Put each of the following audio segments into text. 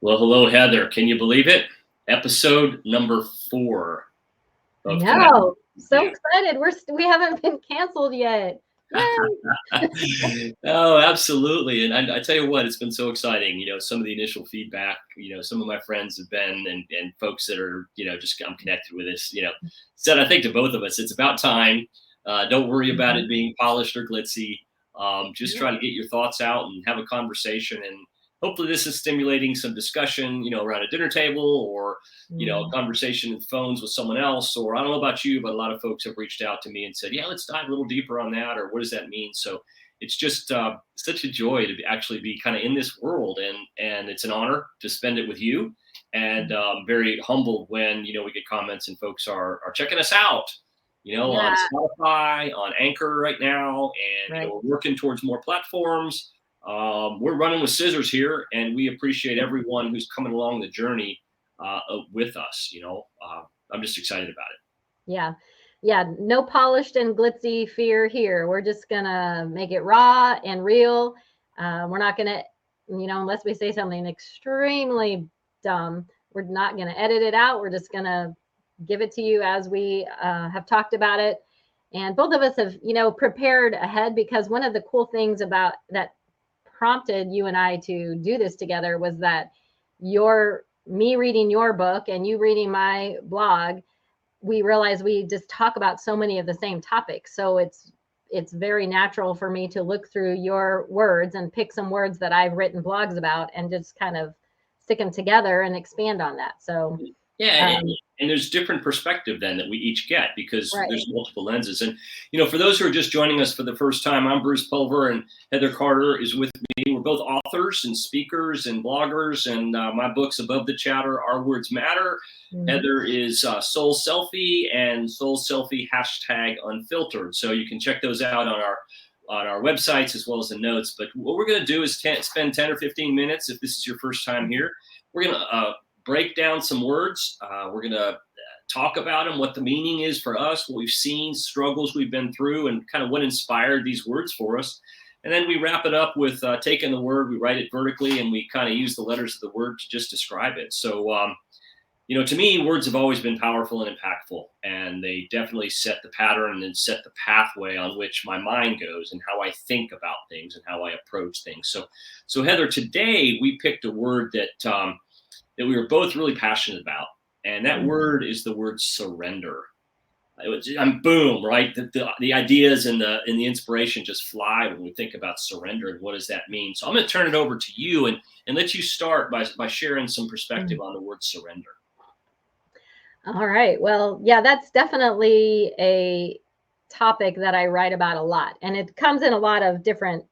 Well, hello, Heather. Can you believe it? Episode number 4 I of Connecting know. with So You. excited. We haven't been canceled yet. Yay. Oh, absolutely. And I tell you what, it's been so exciting. Some of the initial feedback, some of my friends have been and folks that are, just I'm connected with this, said, I think to both of us, it's about time. Don't worry about it Mhm. being polished or glitzy. Just Yeah. try to get your thoughts out and have a conversation. And hopefully this is stimulating some discussion, around a dinner table or, a Mm. conversation with phones with someone else. Or I don't know about you, but a lot of folks have reached out to me and said, yeah, let's dive a little deeper on that. Or what does that mean? So it's just such a joy to actually be kind of in this world, and it's an honor to spend it with you. And very humbled when we get comments and folks are checking us out, on Yeah. Spotify, on Anchor right now, and Right. we're working towards more platforms. We're running with scissors here, and we appreciate everyone who's coming along the journey with us. I'm just excited about it. Yeah. Yeah. No polished and glitzy fear here. We're just gonna make it raw and real. We're not gonna, unless we say something extremely dumb, we're not gonna edit it out. We're just gonna give it to you as we have talked about it. And both of us have, prepared ahead, because one of the cool things about that prompted you and I to do this together was that me reading your book and you reading my blog, we realized we just talk about so many of the same topics. So it's very natural for me to look through your words and pick some words that I've written blogs about and just kind of stick them together and expand on that. So Yeah, um, and there's different perspective then that we each get because right. there's multiple lenses. And for those who are just joining us for the first time, I'm Bruce Pulver, and Heather Carter is with me. We're both authors and speakers and bloggers, and my book's Above the Chatter, Our Words Matter. Mhm. Heather is Soul-Selfie and Soul-Selfie #Unfiltered. So you can check those out on our websites as well as the notes. But what we're going to do is spend 10 or 15 minutes, if this is your first time here. We're going to break down some words. We're going to talk about them, what the meaning is for us, what we've seen, struggles we've been through, and kind of what inspired these words for us. And then we wrap it up with taking the word, we write it vertically, and we kind of use the letters of the word to just describe it. So, to me, words have always been powerful and impactful, and they definitely set the pattern and set the pathway on which my mind goes and how I think about things and how I approach things. So Heather, today we picked a word that we were both really passionate about. And that Mhm. word is the word surrender. I'm boom, right? The ideas and the inspiration just fly when we think about surrender and what does that mean. So I'm going to turn it over to you and let you start by sharing some perspective on the word surrender. All right. Well, yeah, that's definitely a topic that I write about a lot, and it comes in a lot of different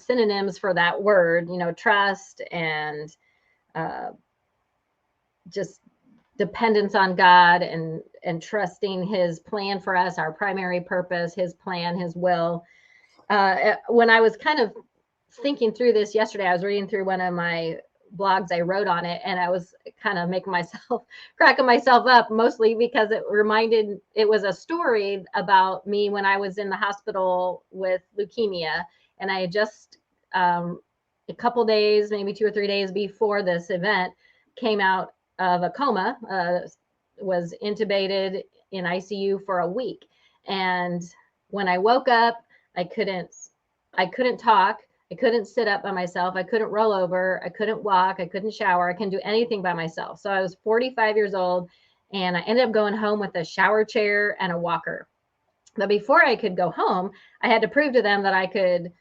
synonyms for that word. Trust and uh, just dependence on God and trusting His plan for us, our primary purpose, His plan, His will. When I was kind of thinking through this yesterday, I was reading through one of my blogs I wrote on it, and I was kind of making myself cracking myself up, mostly because it was a story about me when I was in the hospital with leukemia, and I had just a couple days, maybe 2 or 3 days before this event, came out of a coma, was intubated in ICU for a week, and when I woke up, I couldn't I couldn't talk. I couldn't sit up by myself. I couldn't roll over. I couldn't walk. I couldn't shower. I couldn't do anything by myself. So I was 45 years old, and I ended up going home with a shower chair and a walker. But before I could go home, I had to prove to them that I could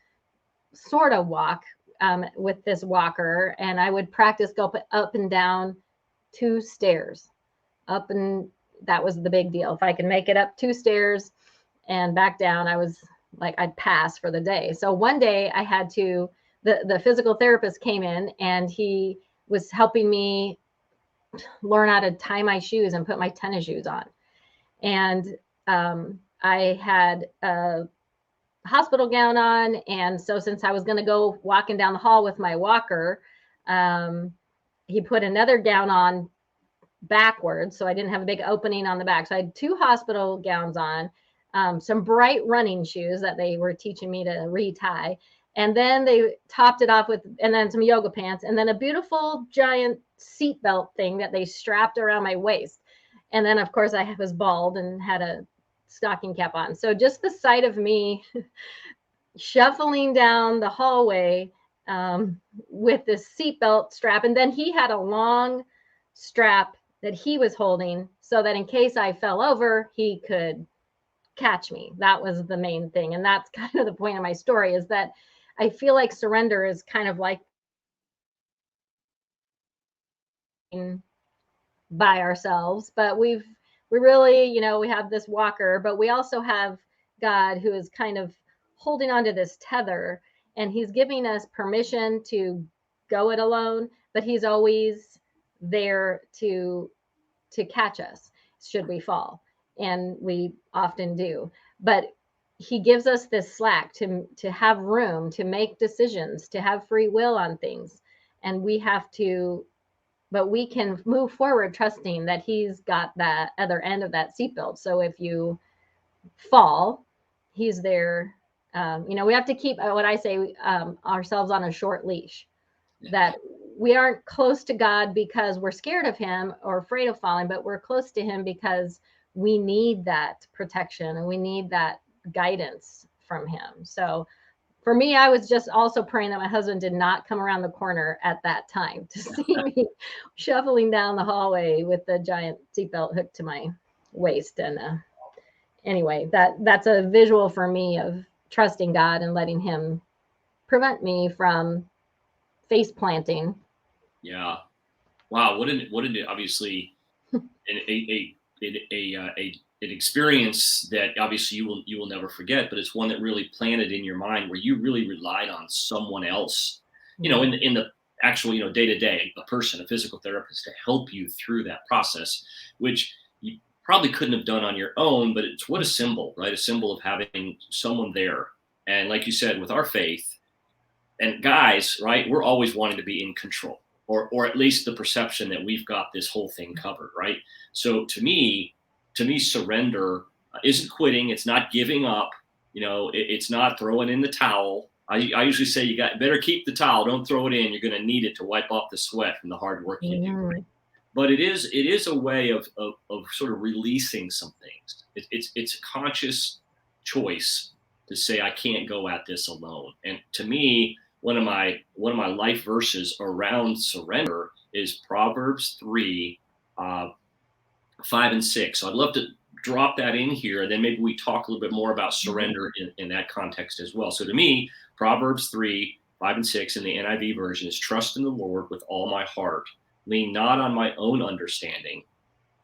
sort of walk with this walker, and I would practice go up and down 2 stairs. Up and That was the big deal. If I could make it up 2 stairs and back down, I was like, I'd pass for the day. So one day I had to, the physical therapist came in, and he was helping me learn how to tie my shoes and put my tennis shoes on. And I had a hospital gown on. And so since I was going to go walking down the hall with my walker, um, he put another gown on backwards, so I didn't have a big opening on the back. So I had 2 hospital gowns on, some bright running shoes that they were teaching me to retie, And then they topped it off with, and then some yoga pants, and then a beautiful giant seatbelt thing that they strapped around my waist. And then, of course, I was bald and had a stocking cap on. So just the sight of me shuffling down the hallway with this seatbelt strap. And then he had a long strap that he was holding so that in case I fell over, he could catch me. That was the main thing. And that's kind of the point of my story, is that I feel like surrender is kind of like by ourselves, but we really, we have this walker, but we also have God who is kind of holding onto this tether, and he's giving us permission to go it alone, but he's always there to catch us should we fall, and we often do. But he gives us this slack to have room to make decisions, to have free will on things, and we have to, but we can move forward trusting that he's got that other end of that seatbelt. So if you fall, he's there. We have to keep what I say, ourselves on a short leash, that we aren't close to God because we're scared of him or afraid of falling, but we're close to him because we need that protection and we need that guidance from him. So for me, I was just also praying that my husband did not come around the corner at that time to see me shuffling down the hallway with the giant seatbelt hooked to my waist. And anyway, that's a visual for me of trusting God and letting him prevent me from face planting. Yeah. Wow. What an obviously an experience that obviously you will never forget, but it's one that really planted in your mind where you really relied on someone else, in the actual, day to day, a person, a physical therapist to help you through that process, which you probably couldn't have done on your own, but it's what a symbol, right? A symbol of having someone there. And like you said, with our faith, and guys, right, we're always wanting to be in control, or at least the perception that we've got this whole thing covered, right? So to me, surrender isn't quitting. It's not giving up. It's not throwing in the towel. I usually say you better keep the towel. Don't throw it in. You're going to need it to wipe off the sweat from the hard work you do. Right? But it is a way of sort of releasing some things. It's a conscious choice to say I can't go at this alone. And to me, one of my life verses around surrender is Proverbs 3, 5 and 6. So I'd love to drop that in here, and then maybe we talk a little bit more about surrender in that context as well. So to me, Proverbs 3, 5 and 6 in the NIV version is trust in the Lord with all my heart. Lean not on my own understanding,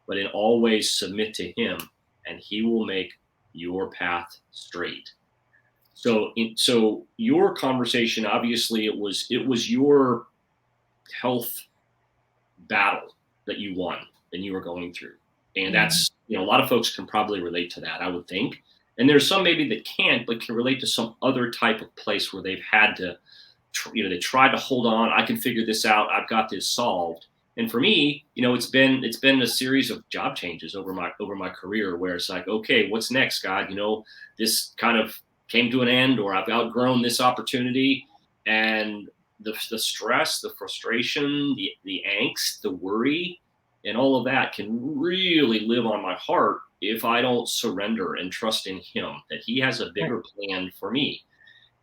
but in all ways submit to him, and he will make your path straight. So your conversation, obviously, it was your health battle that you won and you were going through. And that's, a lot of folks can probably relate to that, I would think. And there's some maybe that can't, but can relate to some other type of place where they've had to, they tried to hold on. I can figure this out. I've got this solved. And for me, it's been a series of job changes over my career where it's like, okay, what's next, God? This kind of came to an end, or I've outgrown this opportunity, and the stress, the frustration, the angst, the worry, and all of that can really live on my heart if I don't surrender and trust in him, that he has a bigger plan for me.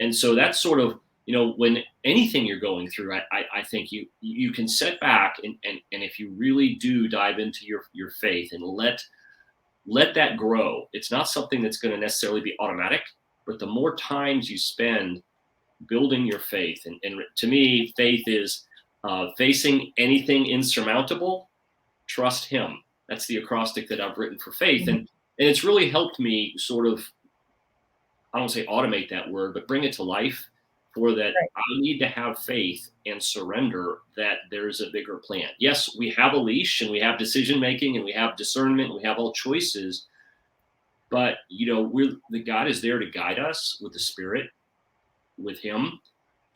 And so that's sort of, when anything you're going through, I think you can set back and if you really do dive into your faith and let that grow, it's not something that's going to necessarily be automatic, but the more times you spend building your faith, and to me, faith is facing anything insurmountable, trust him. That's the acrostic that I've written for faith. And it's really helped me sort of, I don't say automate that word, but bring it to life for that. Right. I need to have faith and surrender that there's a bigger plan. Yes, we have a leash and we have decision making and we have discernment and we have all choices. But, the God is there to guide us with the Spirit, with him,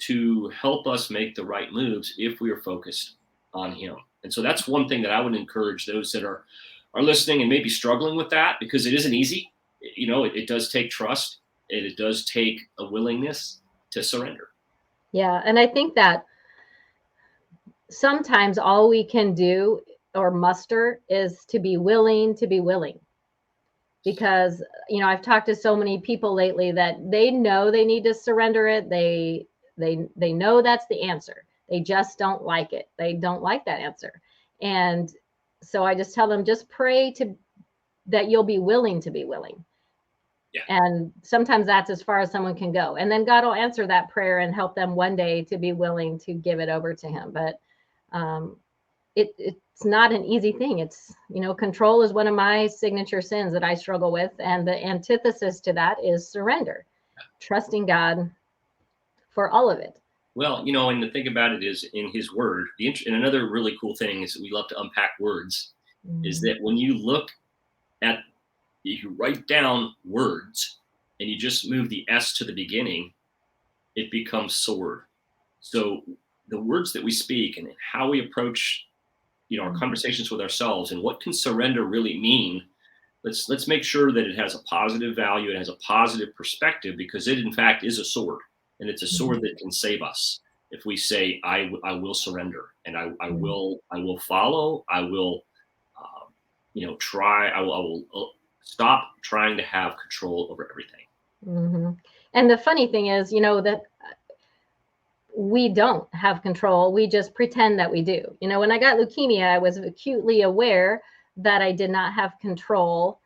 to help us make the right moves if we are focused on him. And so that's one thing that I would encourage those that are listening and maybe struggling with that, because it isn't easy. It does take trust, and it does take a willingness to surrender. Yeah. And I think that sometimes all we can do or muster is to be willing to be willing. Because, I've talked to so many people lately that they know they need to surrender it. They know that's the answer. They just don't like it. They don't like that answer. And so I just tell them, just pray to that you'll be willing to be willing. Yeah. And sometimes that's as far as someone can go. And then God will answer that prayer and help them one day to be willing to give it over to him. But um, it's not an easy thing. It's, control is one of my signature sins that I struggle with. And the antithesis to that is surrender, trusting God for all of it. Well, and the thing about it is in his word, and another really cool thing is that we love to unpack words, is that when you look at, if you write down words and you just move the S to the beginning, it becomes sword. So the words that we speak and how we approach, our conversations with ourselves and what can surrender really mean, let's make sure that it has a positive value, it has a positive perspective, because it in fact is a sword, and it's a sword that can save us if we say, I will surrender, and I will follow, I will try, I will stop trying to have control over everything. Mm-hmm. And the funny thing is, that we don't have control. We just pretend that we do. When I got leukemia, I was acutely aware that I did not have control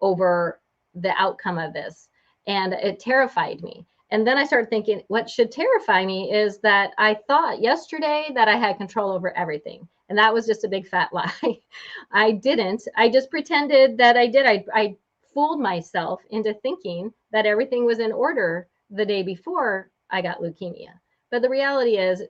over the outcome of this. And it terrified me. And then I started thinking, what should terrify me is that I thought yesterday that I had control over everything. And that was just a big fat lie. I didn't. I just pretended that I did. I fooled myself into thinking that everything was in order the day before I got leukemia. But the reality is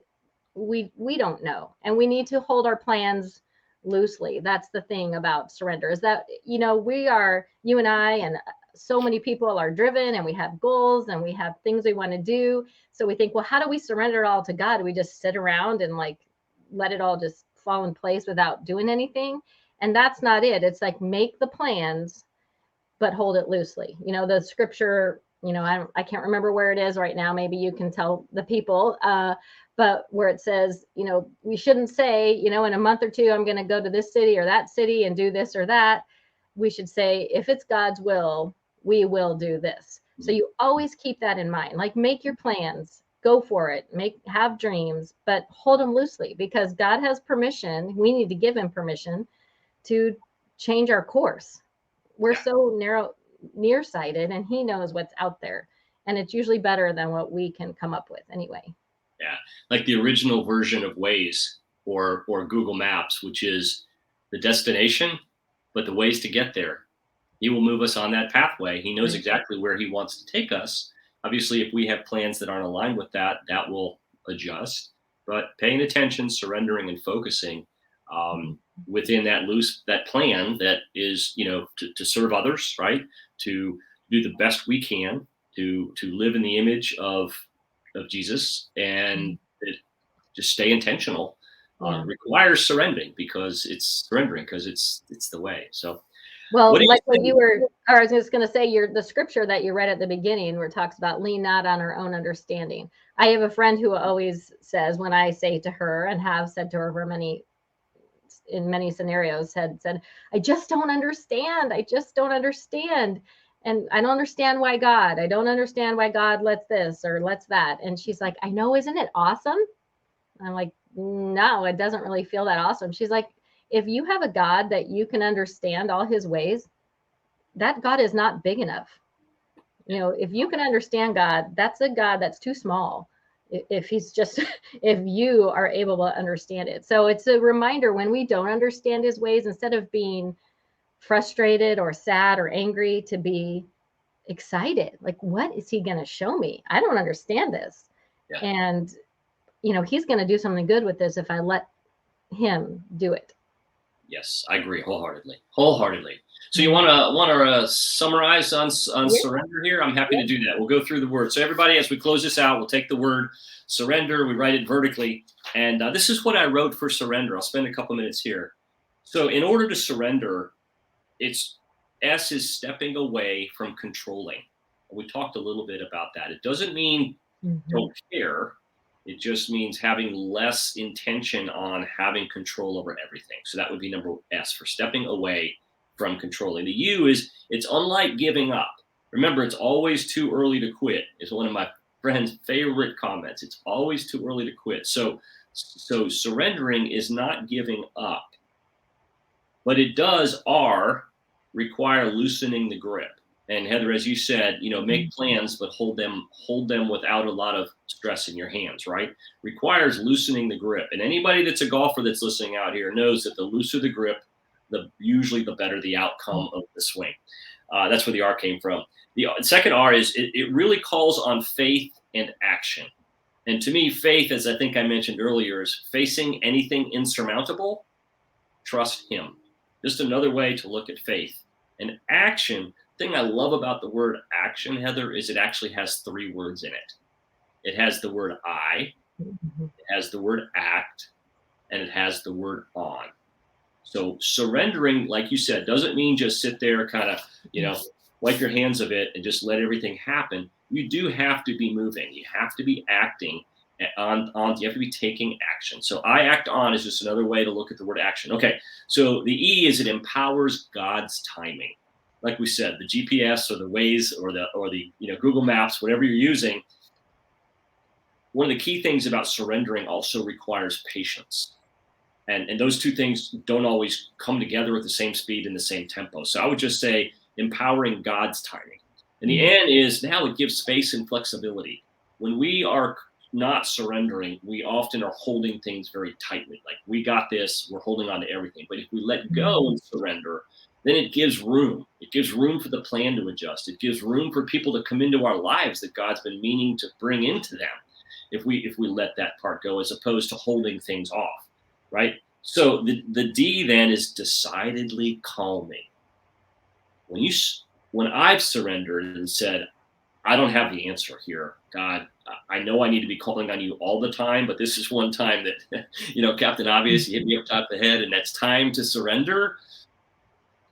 we don't know. And we need to hold our plans loosely. That's the thing about surrender, is that, you and I and so many people are driven, and we have goals and we have things we want to do. So we think, well, how do we surrender it all to God? Do we just sit around and let it all just fall in place without doing anything? And that's not it. It's like, make the plans, but hold it loosely. The scripture, I can't remember where it is right now. Maybe you can tell the people, but where it says, we shouldn't say, in a month or two, I'm going to go to this city or that city and do this or that. We should say, if it's God's will, we will do this. So you always keep that in mind. Make your plans, go for it, have dreams, but hold them loosely, because God has permission. We need to give him permission to change our course. We're so nearsighted, and he knows what's out there, and it's usually better than what we can come up with anyway. Yeah, like the original version of Waze or Google Maps, which is the destination, but the ways to get there. He will move us on that pathway. He knows exactly where he wants to take us. Obviously, if we have plans that aren't aligned with that, that will adjust. But paying attention, surrendering, and focusing within that plan that is, to serve others, right? To do the best we can to live in the image of Jesus, and just stay intentional. Requires surrendering, because it's the way. So, well, like what you were, or I was just going to say, the scripture that you read at the beginning, where it talks about lean not on our own understanding. I have a friend who always says, when I say to her, and have said to her in many scenarios, said, I just don't understand. I just don't understand. And I don't understand why God. I don't understand why God lets this or lets that. And she's like, I know, isn't it awesome? I'm like, no, it doesn't really feel that awesome. She's like, if you have a God that you can understand all his ways, that God is not big enough. If you can understand God, that's a God that's too small. If if you are able to understand it. So it's a reminder, when we don't understand his ways, instead of being frustrated or sad or angry, to be excited. Like, what is he going to show me? I don't understand this. Yeah. And, he's going to do something good with this if I let him do it. Yes, I agree wholeheartedly. So you want to summarize on surrender here? I'm happy to do that. We'll go through the word. So everybody, as we close this out, we'll take the word surrender. We write it vertically, and this is what I wrote for surrender. I'll spend a couple minutes here. So in order to surrender, S is stepping away from controlling. We talked a little bit about that. It doesn't mean don't care, It just means having less intention on having control over everything. So that would be number S for stepping away from controlling. The U is it's unlike giving up. Remember, it's always too early to quit. Is one of my friend's favorite comments. It's always too early to quit. So surrendering is not giving up, but it does require loosening the grip. And Heather, as you said, make plans, but hold them without a lot of stress in your hands, right? Requires loosening the grip. And anybody that's a golfer that's listening out here knows that the looser the grip, usually the better the outcome of the swing. That's where the R came from. The second R is it really calls on faith and action. And to me, faith, as I think I mentioned earlier, is facing anything insurmountable, trust him. Just another way to look at faith. And action, the thing I love about the word action, Heather, is it actually has 3 words in it. It has the word I, it has the word act, and it has the word on. So surrendering, like you said, doesn't mean just sit there kind of, wipe your hands of it and just let everything happen. You do have to be moving. You have to be acting on. You have to be taking action. So I act on is just another way to look at the word action. Okay. So the E is it empowers God's timing. Like we said, the GPS or the Waze or the Google Maps, whatever you're using. One of the key things about surrendering also requires patience. And those two things don't always come together at the same speed and the same tempo. So I would just say empowering God's timing. And the N is now it gives space and flexibility. When we are not surrendering, we often are holding things very tightly. Like, we got this, we're holding on to everything. But if we let go and surrender, then it gives room. It gives room for the plan to adjust. It gives room for people to come into our lives that God's been meaning to bring into them if we let that part go, as opposed to holding things off, right? So the D then is decidedly calming. When I've surrendered and said, I don't have the answer here, God, I know I need to be calling on you all the time, but this is one time that, Captain Obvious, you hit me up top of the head, and that's time to surrender.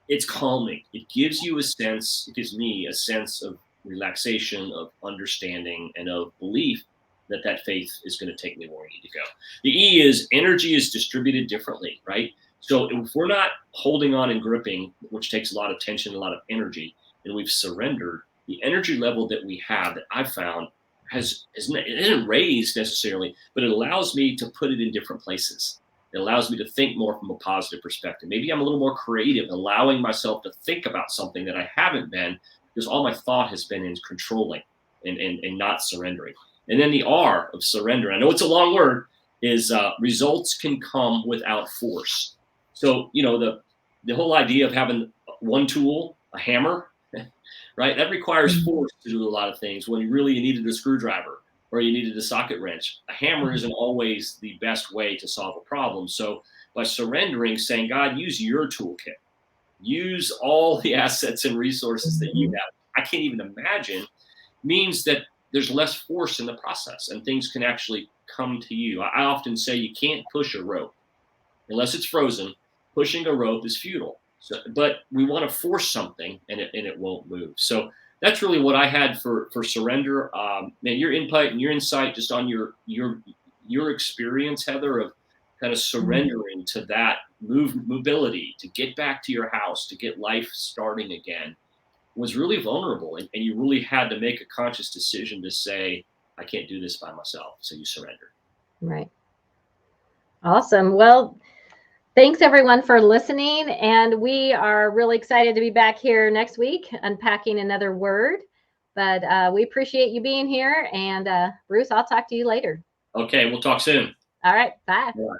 It's calming. It gives me a sense of relaxation, of understanding, and of belief that faith is going to take me where we need to go. The E is energy is distributed differently, right? So if we're not holding on and gripping, which takes a lot of tension, a lot of energy, and we've surrendered, the energy level that we have, that I've found, it isn't raised necessarily, but it allows me to put it in different places. It allows me to think more from a positive perspective. Maybe I'm a little more creative, allowing myself to think about something that I haven't been, because all my thought has been in controlling and not surrendering. And then the R of surrender, I know it's a long word, is results can come without force. So, the whole idea of having one tool, a hammer, right? That requires force to do a lot of things when you needed a screwdriver or you needed a socket wrench. A hammer isn't always the best way to solve a problem. So by surrendering, saying, God, use your toolkit, use all the assets and resources that you have, I can't even imagine, means that there's less force in the process and things can actually come to you. I often say you can't push a rope unless it's frozen. Pushing a rope is futile. So, but we want to force something and it won't move. So that's really what I had for surrender. Man, your input and your insight just on your experience, Heather, of kind of surrendering to that mobility, to get back to your house, to get life starting again, was really vulnerable. And you really had to make a conscious decision to say, I can't do this by myself. So you surrendered. Right. Awesome. Well, thanks everyone for listening. And we are really excited to be back here next week, unpacking another word. But we appreciate you being here. And Bruce, I'll talk to you later. Okay, we'll talk soon. All right. Bye. Bye.